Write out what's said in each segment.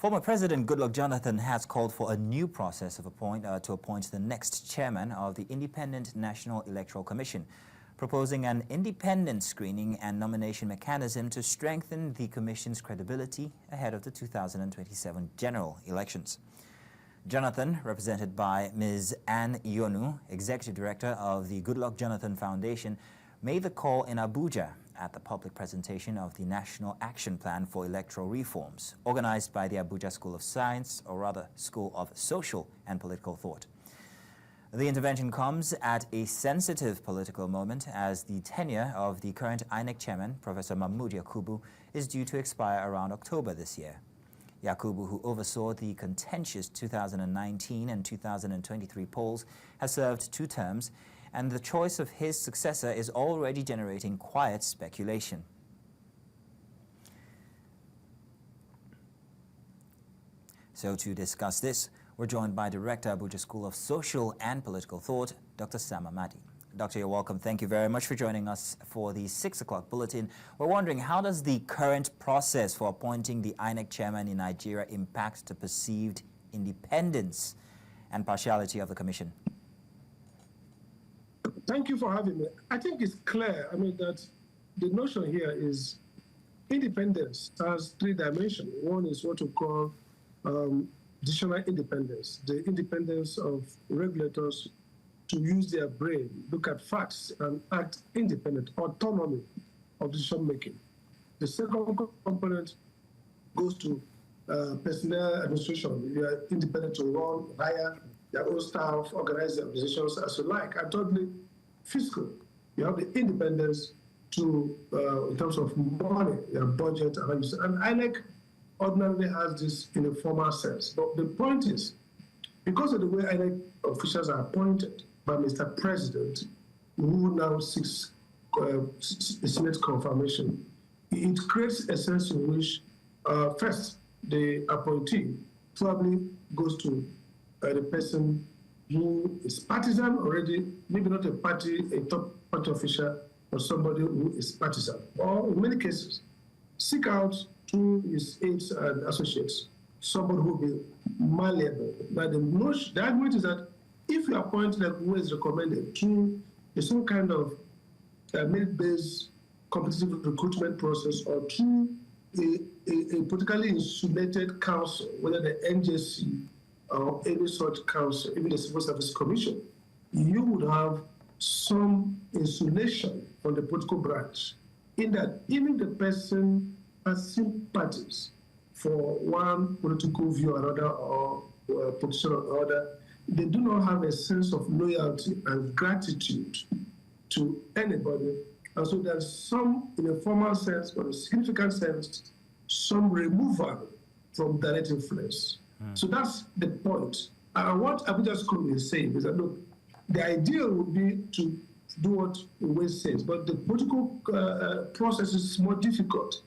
Former President Goodluck Jonathan has called for a new process to appoint the next chairman of the Independent National Electoral Commission, proposing an independent screening and nomination mechanism to strengthen the Commission's credibility ahead of the 2027 general elections. Jonathan, represented by Ms Ann Iyonu, Executive Director of the Goodluck Jonathan Foundation, made the call in Abuja at the public presentation of the National Action Plan for Electoral Reforms, organized by the Abuja School of Science, or rather School of Social and Political Thought. The intervention comes at a sensitive political moment as the tenure of the current INEC chairman, Professor Mahmood Yakubu, is due to expire around October this year. Yakubu, who oversaw the contentious 2019 and 2023 polls, has served 2 terms, and the choice of his successor is already generating quiet speculation. So to discuss this, we're joined by Director, Abuja School of Social and Political Thought, Dr Sam Amadi. Doctor, you're welcome. Thank you very much for joining us for the 6 o'clock bulletin. We're wondering, how does the current process for appointing the INEC chairman in Nigeria impact the perceived independence and partiality of the commission? Thank you for having me. I think it's clear, that the notion here is independence has 3 dimensions. One is what we call decisional independence, the independence of regulators to use their brain, look at facts, and act independent, autonomy of decision-making. The second component goes to personnel administration. You are independent to run, hire their own staff, organize their organizations as you like. And thirdly, fiscal. You have the independence to, in terms of money, your budget, and INEC ordinarily has this in a formal sense. But the point is, because of the way INEC officials are appointed by Mr. President, who now seeks Senate confirmation, it creates a sense in which, first, the appointee probably goes to the person who is partisan already, maybe not a top party official, but somebody who is partisan. Or in many cases, seek out through his aides and associates somebody who will be malleable. Now, the argument is that if you appoint like who is recommended through some kind of merit-based competitive recruitment process or through a politically insulated council, whether the NJC or any such council, even the Civil Service Commission, you would have some insulation from the political branch, in that even the person has sympathies for one political view or another, or position or other, they do not have a sense of loyalty and gratitude to anybody. And so there's some, in a formal sense, or a significant sense, some removal from direct influence. So that's the point. And what Abuja School is saying is that, look, the ideal would be to do what the way says, but the political process is more difficult.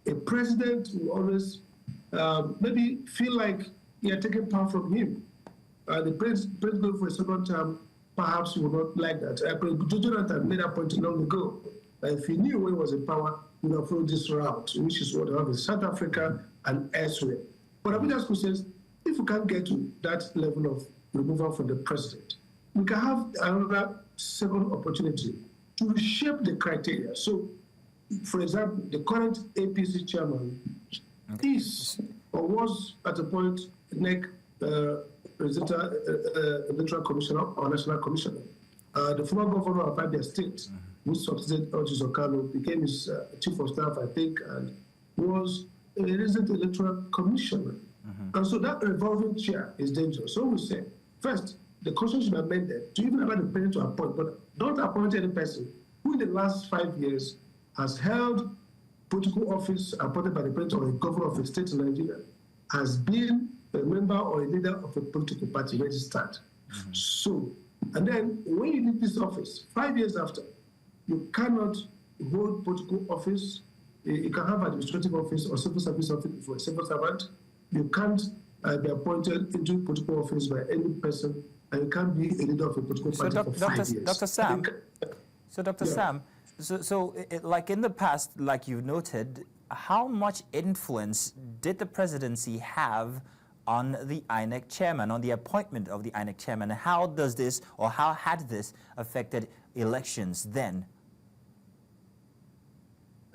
A president will always maybe feel like you are taking power from him. The president for a second term, perhaps he would not like that. President Jonathan made that point long ago. If he knew when he was in power, he would have followed this route, which is what they have in South Africa and elsewhere. But Abuja School says, if we can't get to that level of removal from the president, we can have another second opportunity to reshape the criteria. So, for example, the current APC chairman is or was at a point NEC Electoral Commissioner or National Commissioner. The former governor of Abia State, who succeeded Orji Okano, became his chief of staff, I think, and was a resident electoral commissioner. And so that revolving chair is dangerous. So we say, first, the constitution should be amended to even allow the president to appoint, but don't appoint any person who in the last 5 years has held political office appointed by the president or a governor of a state in Nigeria, has been a member or a leader of a political party registered. So, and then when you leave this office, 5 years after, you cannot hold political office. You can have administrative office or civil service office for a civil servant. You can't be appointed into political office by any person, and you can't be a leader of a political party for 5 years. Dr. Sam, Sam, like in the past, like you noted, how much influence did the presidency have on the INEC chairman, on the appointment of the INEC chairman? How does this, or how had this affected elections then?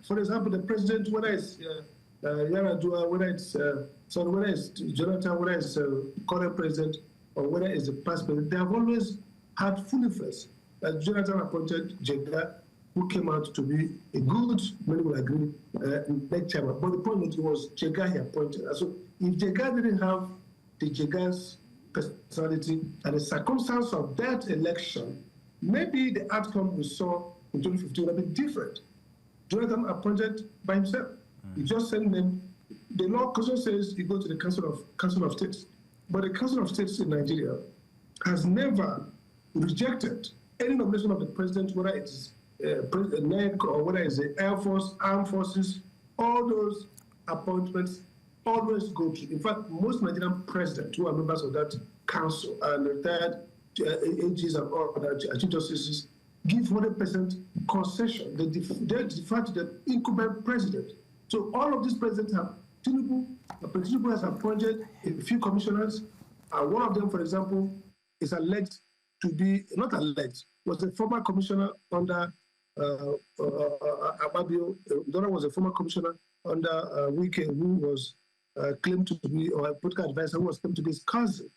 For example, the president, whether it's Yaradua, whether it's whether it's Jonathan, whether it's current president, or whether it's the past president, they have always had full influence. Jonathan appointed Jega, who came out to be a good, many will agree, next chairman. But the point is, it was Jega he appointed. And so if Jega didn't have the Jega's personality and the circumstance of that election, maybe the outcome we saw in 2015 would be different. Jonathan appointed by himself. He just sent them. The law also says you go to the Council of States. But the Council of States in Nigeria has never rejected any nomination of the president, whether it's INEC or whether it's the Air Force, Armed Forces. All those appointments always go through. In fact, most Nigerian presidents who are members of that council and retired AGs and all other chief justices give 100% concession. They defer to the incumbent president. So all of these presidents have Tinubu has appointed a few commissioners. One of them, for example, is alleged to be, not alleged, was a former commissioner under Ababio. The other was a former commissioner under Wike, who was claimed to be, or a political advisor who was claimed to be his cousin.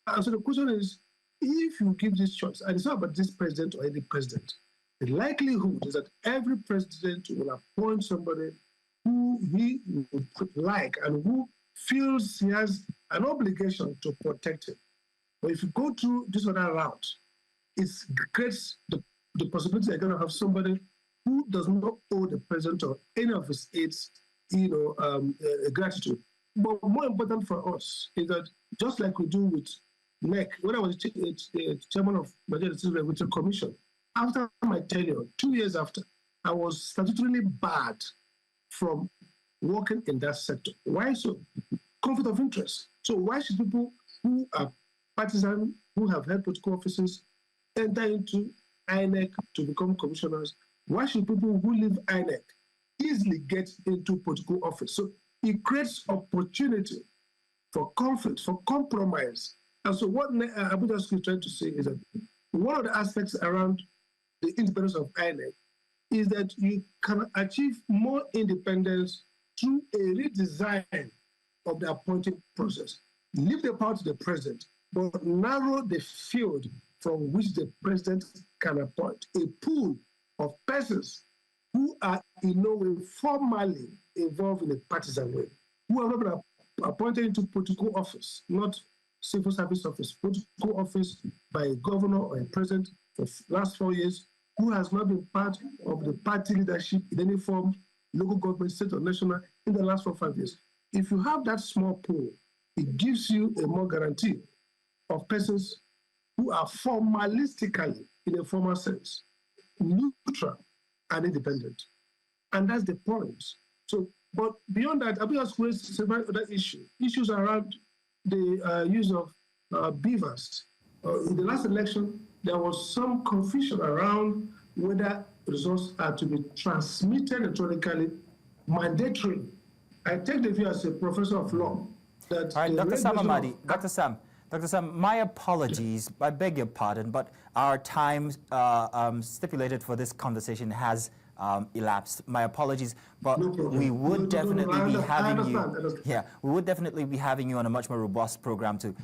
And so the question is, if you give this choice, and it's not about this president or any president, the likelihood is that every president will appoint somebody who he would like and who feels he has an obligation to protect him. But if you go through this other route, it creates the possibility that you're going to have somebody who does not owe the president or any of his aides, gratitude. But more important for us is that just like we do with INEC, when I was chairman of Nigeria Regulatory Commission, after my tenure, 2 years after, I was statutorily barred from working in that sector. Why so? Conflict of interest. So why should people who are partisan, who have held political offices, enter into INEC to become commissioners? Why should people who leave INEC easily get into political office? So it creates opportunity for conflict, for compromise. And so what Abuja is trying to say is that one of the aspects around the independence of INEC is that you can achieve more independence through a redesign of the appointing process. Leave the power to the president, but narrow the field from which the president can appoint a pool of persons who are in no way formally involved in a partisan way, who are not been appointed into political office, not civil service office, political office by a governor or a president for the last 4 years, who has not been part of the party leadership in any form, local government, state or national, in the last 4 or 5 years. If you have that small pool, it gives you a more guarantee of persons who are formalistically, in a formal sense, neutral and independent. And that's the point. So, but beyond that, Abuja has raised several other issues around the use of beavers. In the last election, there was some confusion around whether results are to be transmitted electronically mandatorily. I take the view as a professor of law that... All right, Dr. Sam Amadi, Dr. Sam, my apologies, I beg your pardon, but our time stipulated for this conversation has elapsed. My apologies, but we would definitely be having you. Yeah, we would definitely be having you on a much more robust program to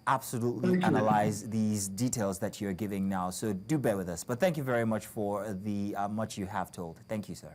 absolutely analyze these details that you're giving now. So do bear with us. But thank you very much for the much you have told. Thank you, sir.